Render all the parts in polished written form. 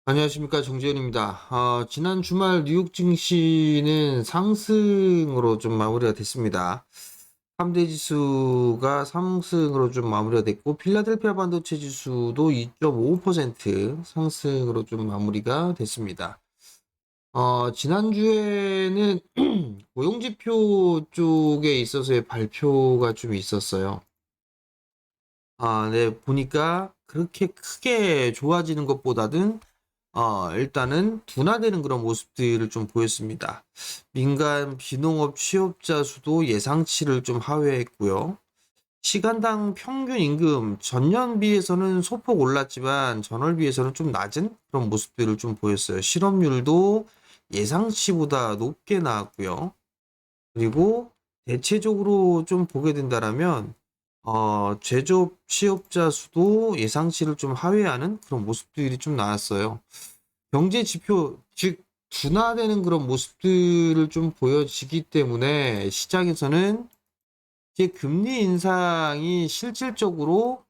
안녕하십니까, 정재현입니다. 지난 주말 뉴욕 증시는 상승으로 좀 마무리가 됐습니다. 3대 지수가 상승으로 좀 마무리가 됐고, 필라델피아 반도체 지수도 2.5% 상승으로 좀 마무리가 됐습니다. 지난주에는 고용지표 쪽에 있어서의 발표가 좀 있었어요. 네, 보니까 그렇게 크게 좋아지는 것보다는 일단은 둔화되는 그런 모습들을 좀 보였습니다. 민간 비농업 취업자 수도 예상치를 좀 하회했고요. 시간당 평균 임금 전년 비해서는 소폭 올랐지만 전월 비해서는 좀 낮은 그런 모습들을 좀 보였어요. 실업률도 예상치보다 높게 나왔고요. 그리고 대체적으로 좀 보게 된다라면 제조업 취업자 수도 예상치를 좀 하회하는 그런 모습들이 좀 나왔어요. 경제 지표, 즉 둔화되는 그런 모습들을 좀 보여지기 때문에 시장에서는 이제 금리 인상이 실질적으로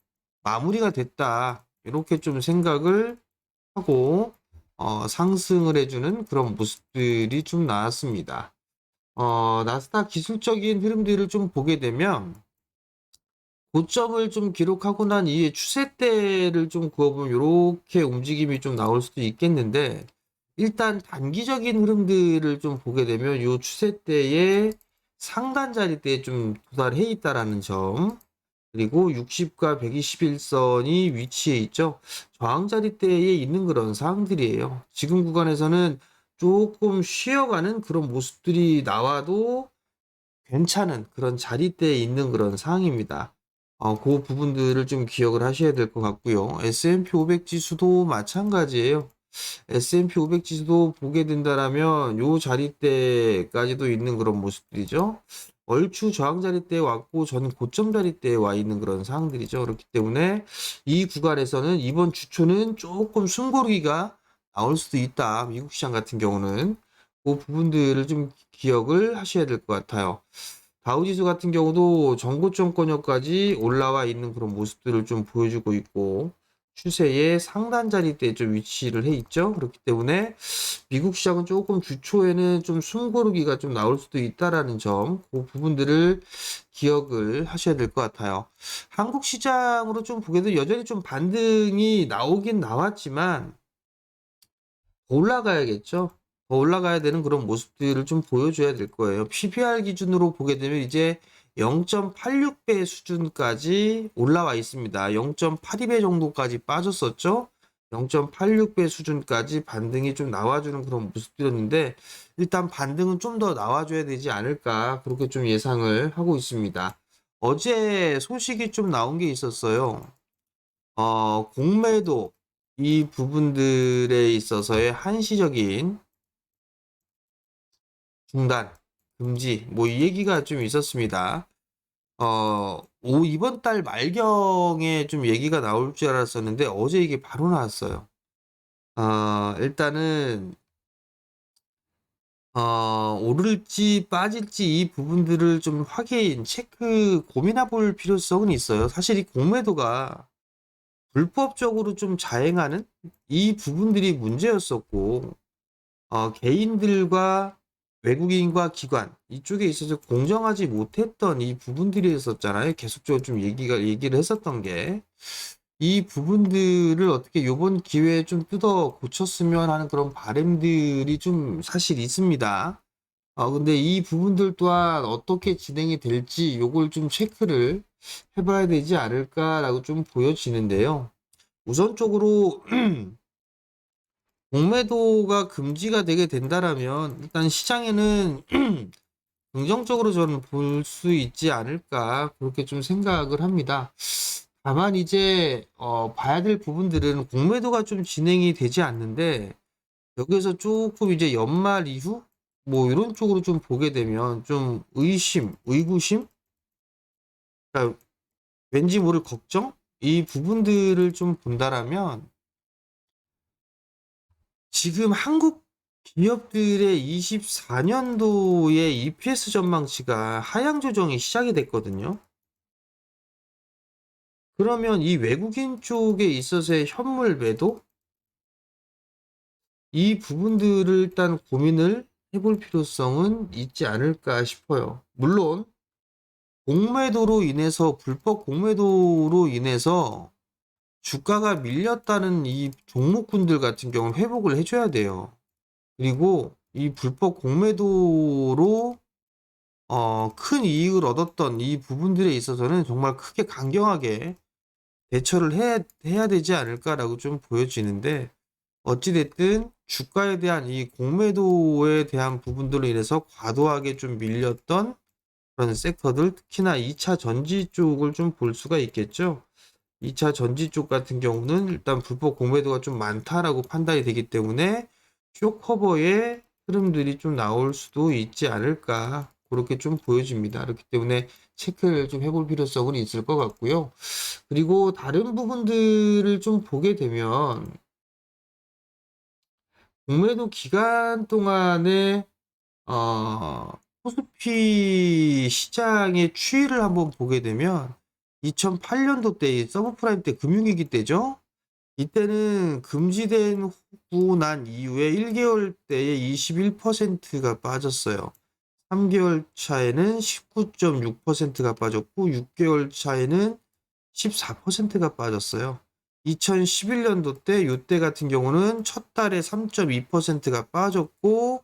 마무리가 됐다. 이렇게 좀 생각을 하고 상승을 해주는 그런 모습들이 좀 나왔습니다. 나스닥 기술적인 흐름들을 좀 보게 되면 고점을 좀 기록하고 난 이후에 추세대를 좀 그어보면 이렇게 움직임이 좀 나올 수도 있겠는데 일단 단기적인 흐름들을 좀 보게 되면 이 추세대의 상단 자리대에 좀 도달해 있다라는 점, 그리고 60과 121선이 위치해 있죠. 저항 자리대에 있는 그런 사항들이에요. 지금 구간에서는 조금 쉬어가는 그런 모습들이 나와도 괜찮은 그런 자리대에 있는 그런 상황입니다. 그 부분들을 좀 기억을 하셔야 될 것 같고요. S&P 500 지수도 마찬가지예요. S&P 500 지수도 보게 된다라면 요 자리대까지도 있는 그런 모습들이죠. 얼추 저항 자리대에 왔고 전 고점 자리대에 와 있는 그런 상황들이죠. 그렇기 때문에 이 구간에서는 이번 주초는 조금 숨고르기가 나올 수도 있다. 미국 시장 같은 경우는 그 부분들을 좀 기억을 하셔야 될 것 같아요. 다우지수 같은 경우도 정고점권역까지 올라와 있는 그런 모습들을 좀 보여주고 있고 추세의 상단 자리대에 좀 위치를 해 있죠. 그렇기 때문에 미국 시장은 조금 주초에는 좀 숨고르기가 좀 나올 수도 있다라는 점, 그 부분들을 기억을 하셔야 될 것 같아요. 한국 시장으로 좀 보게 되면 여전히 좀 반등이 나오긴 나왔지만 올라가야겠죠. 더 올라가야 되는 그런 모습들을 좀 보여줘야 될 거예요. PBR 기준으로 보게 되면 이제 0.86배 수준까지 올라와 있습니다. 0.82배 정도까지 빠졌었죠. 0.86배 수준까지 반등이 좀 나와주는 그런 모습들이었는데 일단 반등은 좀 더 나와줘야 되지 않을까 그렇게 좀 예상을 하고 있습니다. 어제 소식이 좀 나온 게 있었어요. 공매도 이 부분들에 있어서의 한시적인 중단, 금지, 뭐 이 얘기가 좀 있었습니다. 이번 달 말경에 좀 얘기가 나올 줄 알았었는데 어제 이게 바로 나왔어요. 일단은 오를지 빠질지 이 부분들을 좀 확인, 체크, 고민해 볼 필요성은 있어요. 사실 이 공매도가 불법적으로 좀 자행하는 이 부분들이 문제였었고, 개인들과 외국인과 기관 이쪽에 있어서 공정하지 못했던 이 부분들이 있었잖아요. 계속적으로 좀 얘기를 했었던 게 이 부분들을 어떻게 요번 기회에 좀 뜯어 고쳤으면 하는 그런 바람들이 좀 사실 있습니다. 근데 이 부분들 또한 어떻게 진행이 될지 요걸 좀 체크를 해봐야 되지 않을까라고 좀 보여지는데요. 우선적으로 공매도가 금지가 되게 된다라면 일단 시장에는 긍정적으로 저는 볼 수 있지 않을까 그렇게 좀 생각을 합니다. 다만 이제 봐야 될 부분들은 공매도가 좀 진행이 되지 않는데 여기에서 조금 이제 연말 이후 뭐 이런 쪽으로 좀 보게 되면 좀 의심, 의구심, 그러니까 왠지 모를 걱정 이 부분들을 좀 본다라면 지금 한국 기업들의 24년도의 EPS 전망치가 하향 조정이 시작이 됐거든요. 그러면 이 외국인 쪽에 있어서의 현물 매도 이 부분들을 일단 고민을 해볼 필요성은 있지 않을까 싶어요. 물론 공매도로 인해서 불법 공매도로 인해서 주가가 밀렸다는 이 종목군들 같은 경우는 회복을 해줘야 돼요. 그리고 이 불법 공매도로 큰 이익을 얻었던 이 부분들에 있어서는 정말 크게 강경하게 대처를 해야 되지 않을까라고 좀 보여지는데, 어찌됐든 주가에 대한 이 공매도에 대한 부분들로 인해서 과도하게 좀 밀렸던 그런 섹터들, 특히나 2차 전지 쪽을 좀 볼 수가 있겠죠. 2차 전지 쪽 같은 경우는 일단 불법 공매도가 좀 많다라고 판단이 되기 때문에 쇼커버의 흐름들이 좀 나올 수도 있지 않을까, 그렇게 좀 보여집니다. 그렇기 때문에 체크를 좀 해볼 필요성은 있을 것 같고요. 그리고 다른 부분들을 좀 보게 되면 공매도 기간 동안에 코스피 시장의 추이를 한번 보게 되면 2008년도 때 서브프라임 때 금융위기 때죠. 이때는 금지된 후 난 이후에 1개월 때에 21%가 빠졌어요. 3개월 차에는 19.6%가 빠졌고 6개월 차에는 14%가 빠졌어요. 2011년도 때 이때 같은 경우는 첫 달에 3.2%가 빠졌고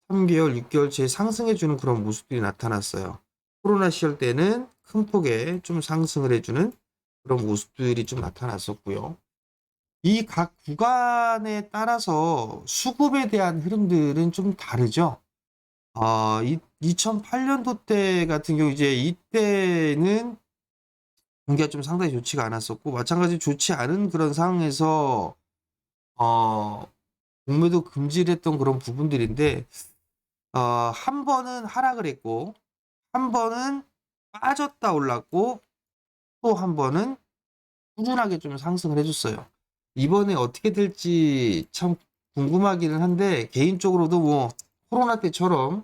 3개월, 6개월치에 상승해주는 그런 모습들이 나타났어요. 코로나 시절 때는 큰 폭의 좀 상승을 해주는 그런 모습들이 좀 나타났었고요. 이 각 구간에 따라서 수급에 대한 흐름들은 좀 다르죠. 2008년도 때 같은 경우 이제 이때는 경기가 좀 상당히 좋지가 않았었고, 마찬가지로 좋지 않은 그런 상황에서 어, 공매도 금지를 했던 그런 부분들인데, 한 번은 하락을 했고, 한 번은 빠졌다 올랐고, 또 한 번은 꾸준하게 좀 상승을 해줬어요. 이번에 어떻게 될지 참 궁금하기는 한데, 개인적으로도 뭐 코로나 때처럼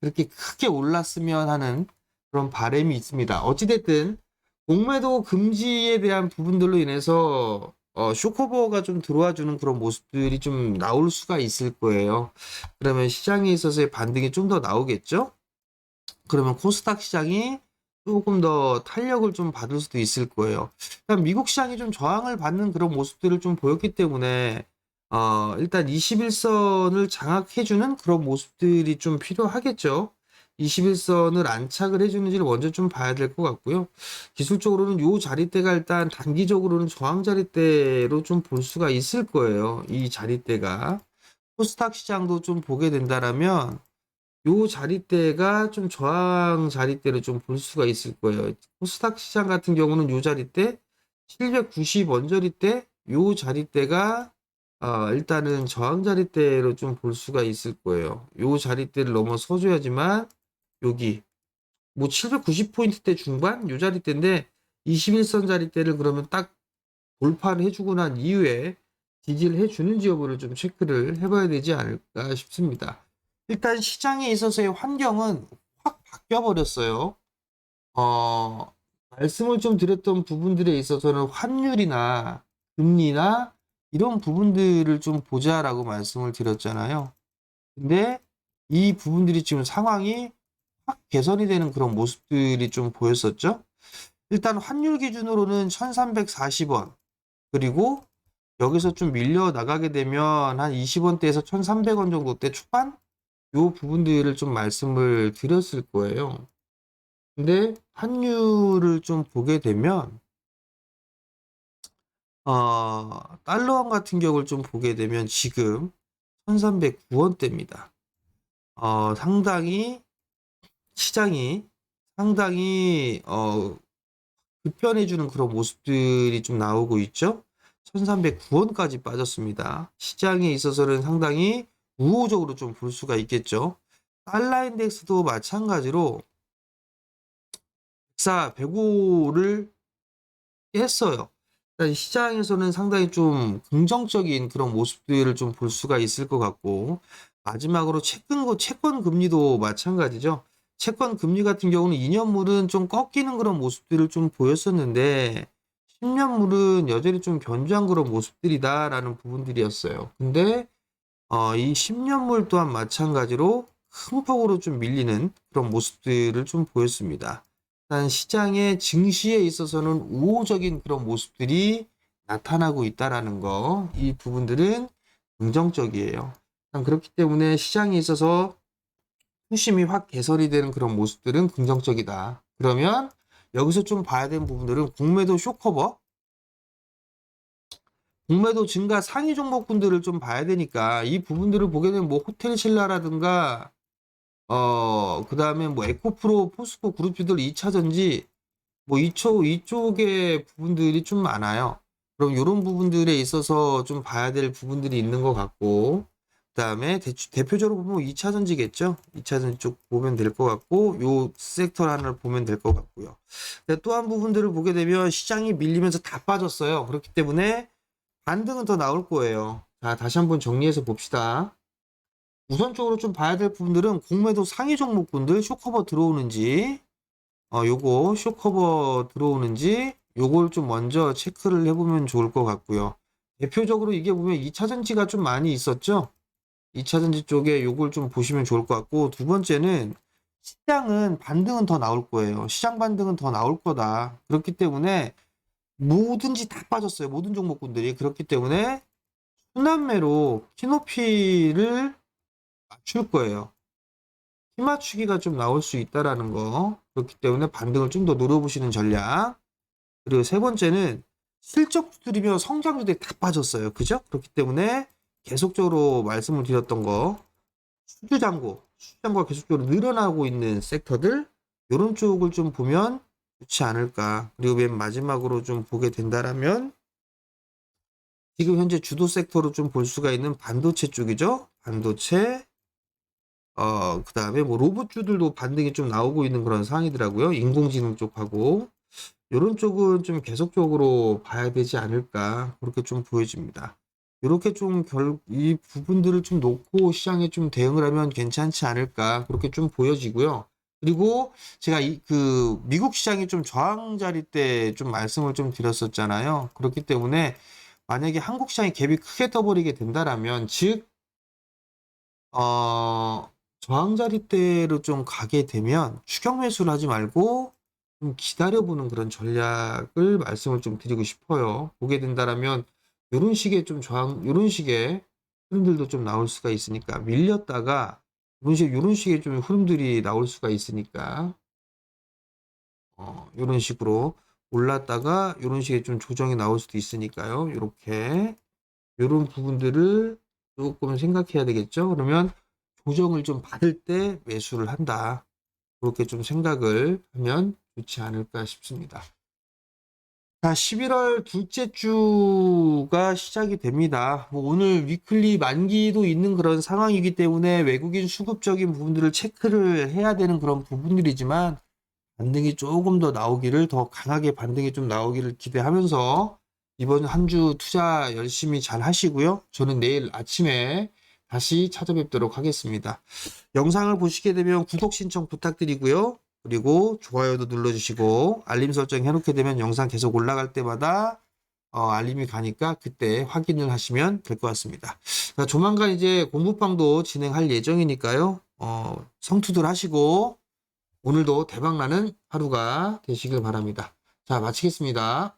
그렇게 크게 올랐으면 하는 그런 바람이 있습니다. 어찌됐든 공매도 금지에 대한 부분들로 인해서 쇼커버가 좀 들어와 주는 그런 모습들이 좀 나올 수가 있을 거예요. 그러면 시장에 있어서의 반등이 좀 더 나오겠죠? 그러면 코스닥 시장이 조금 더 탄력을 좀 받을 수도 있을 거예요. 일단 미국 시장이 좀 저항을 받는 그런 모습들을 좀 보였기 때문에 일단 21선을 장악해주는 그런 모습들이 좀 필요하겠죠. 21선을 안착을 해주는지를 먼저 좀 봐야 될 것 같고요. 기술적으로는 요 자리대가 일단 단기적으로는 저항 자리대로 좀 볼 수가 있을 거예요. 이 자리대가. 코스닥 시장도 좀 보게 된다라면 요 자리대가 좀 저항 자리대로 좀 볼 수가 있을 거예요. 코스닥 시장 같은 경우는 요 자리대 790 원저리대 요 자리대가 일단은 저항 자리대로 좀 볼 수가 있을 거예요. 요 자리대를 넘어서줘야지만 여기 뭐 790포인트대 중반 요 자리대인데 21선 자리대를 그러면 딱 돌파를 해주고 난 이후에 지지를 해주는지 여부를 좀 체크를 해봐야 되지 않을까 싶습니다. 일단 시장에 있어서의 환경은 확 바뀌어 버렸어요. 말씀을 좀 드렸던 부분들에 있어서는 환율이나 금리나 이런 부분들을 좀 보자라고 말씀을 드렸잖아요. 근데 이 부분들이 지금 상황이 확 개선이 되는 그런 모습들이 좀 보였었죠. 일단 환율 기준으로는 1340원, 그리고 여기서 좀 밀려 나가게 되면 한 20원대에서 1300원 정도 대 초반 요 부분들을 좀 말씀을 드렸을 거예요. 근데 환율을 좀 보게 되면 달러원 같은 경우를 좀 보게 되면 지금 1309원대입니다. 상당히 시장이 상당히 급변해주는 그런 모습들이 좀 나오고 있죠. 1309원까지 빠졌습니다. 시장에 있어서는 상당히 우호적으로 좀 볼 수가 있겠죠. 달러 인덱스도 마찬가지로 105를 했어요. 그러니까 시장에서는 상당히 좀 긍정적인 그런 모습들을 좀 볼 수가 있을 것 같고, 마지막으로 채권 금리도 마찬가지죠. 채권 금리 같은 경우는 2년물은 좀 꺾이는 그런 모습들을 좀 보였었는데 10년물은 여전히 좀 견조한 그런 모습들이다라는 부분들이었어요. 근데 이 10년물 또한 마찬가지로 큰 폭으로 좀 밀리는 그런 모습들을 좀 보였습니다. 일단 시장의 증시에 있어서는 우호적인 그런 모습들이 나타나고 있다라는 거, 이 부분들은 긍정적이에요. 일단 그렇기 때문에 시장에 있어서 수심이 확 개설이 되는 그런 모습들은 긍정적이다. 그러면 여기서 좀 봐야 되는 부분들은 공매도 쇼커버, 공매도 증가 상위 종목군들을 좀 봐야 되니까 이 부분들을 보게 되면 뭐 호텔 신라라든가 그다음에 뭐 에코프로, 포스코 그룹주들 2차전지 뭐 이쪽의 부분들이 좀 많아요. 그럼 이런 부분들에 있어서 좀 봐야 될 부분들이 있는 것 같고, 그다음에 대표적으로 보면 2차전지겠죠. 2차전지 쪽 보면 될 것 같고, 요 섹터 하나를 보면 될 것 같고요. 또 한 부분들을 보게 되면 시장이 밀리면서 다 빠졌어요. 그렇기 때문에 반등은 더 나올 거예요. 자, 다시 한번 정리해서 봅시다. 우선적으로 좀 봐야 될 부분들은 공매도 상위 종목군들 쇼커버 들어오는지, 요거 쇼커버 들어오는지, 요걸 좀 먼저 체크를 해보면 좋을 것 같고요. 대표적으로 이게 보면 2차전지가 좀 많이 있었죠? 2차전지 쪽에 요걸 좀 보시면 좋을 것 같고, 두 번째는 시장은 반등은 더 나올 거예요. 시장 반등은 더 나올 거다. 그렇기 때문에 뭐든지 다 빠졌어요. 모든 종목군들이. 그렇기 때문에 순환매로 키높이를 맞출 거예요. 키 맞추기가 좀 나올 수 있다라는 거. 그렇기 때문에 반등을 좀 더 노려보시는 전략. 그리고 세 번째는 실적주들이며 성장주들이 다 빠졌어요. 그죠? 그렇기 때문에 계속적으로 말씀을 드렸던 거, 수주잔고가 계속적으로 늘어나고 있는 섹터들, 이런 쪽을 좀 보면 좋지 않을까. 그리고 맨 마지막으로 좀 보게 된다라면 지금 현재 주도 섹터로 좀 볼 수가 있는 반도체 쪽이죠. 반도체, 그다음에 뭐 로봇주들도 반등이 좀 나오고 있는 그런 상황이더라고요. 인공지능 쪽하고. 요런 쪽은 좀 계속적으로 봐야 되지 않을까. 그렇게 좀 보여집니다. 요렇게 좀 이 부분들을 좀 놓고 시장에 좀 대응을 하면 괜찮지 않을까. 그렇게 좀 보여지고요. 그리고 제가 미국 시장이 좀 저항 자리 때 좀 말씀을 좀 드렸었잖아요. 그렇기 때문에 만약에 한국 시장이 갭이 크게 떠버리게 된다라면, 즉, 어, 저항 자리대로 좀 가게 되면 추격 매수를 하지 말고 좀 기다려보는 그런 전략을 말씀을 좀 드리고 싶어요. 보게 된다라면 이런 식의 좀 이런 식의 흐름들도 좀 나올 수가 있으니까 밀렸다가 이런 식의 좀 흐름들이 나올 수가 있으니까 이런 식으로 올랐다가 이런 식의 좀 조정이 나올 수도 있으니까요. 이렇게 이런 부분들을 조금 생각해야 되겠죠. 그러면 조정을 좀 받을 때 매수를 한다. 그렇게 좀 생각을 하면 좋지 않을까 싶습니다. 자, 11월 둘째 주가 시작이 됩니다. 뭐 오늘 위클리 만기도 있는 그런 상황이기 때문에 외국인 수급적인 부분들을 체크를 해야 되는 그런 부분들이지만 반등이 조금 더 나오기를, 더 강하게 반등이 좀 나오기를 기대하면서 이번 한 주 투자 열심히 잘 하시고요. 저는 내일 아침에 다시 찾아뵙도록 하겠습니다. 영상을 보시게 되면 구독 신청 부탁드리고요. 그리고 좋아요도 눌러주시고 알림 설정 해놓게 되면 영상 계속 올라갈 때마다 알림이 가니까 그때 확인을 하시면 될 것 같습니다. 자, 조만간 이제 공부방도 진행할 예정이니까요. 성투들 하시고 오늘도 대박나는 하루가 되시길 바랍니다. 자, 마치겠습니다.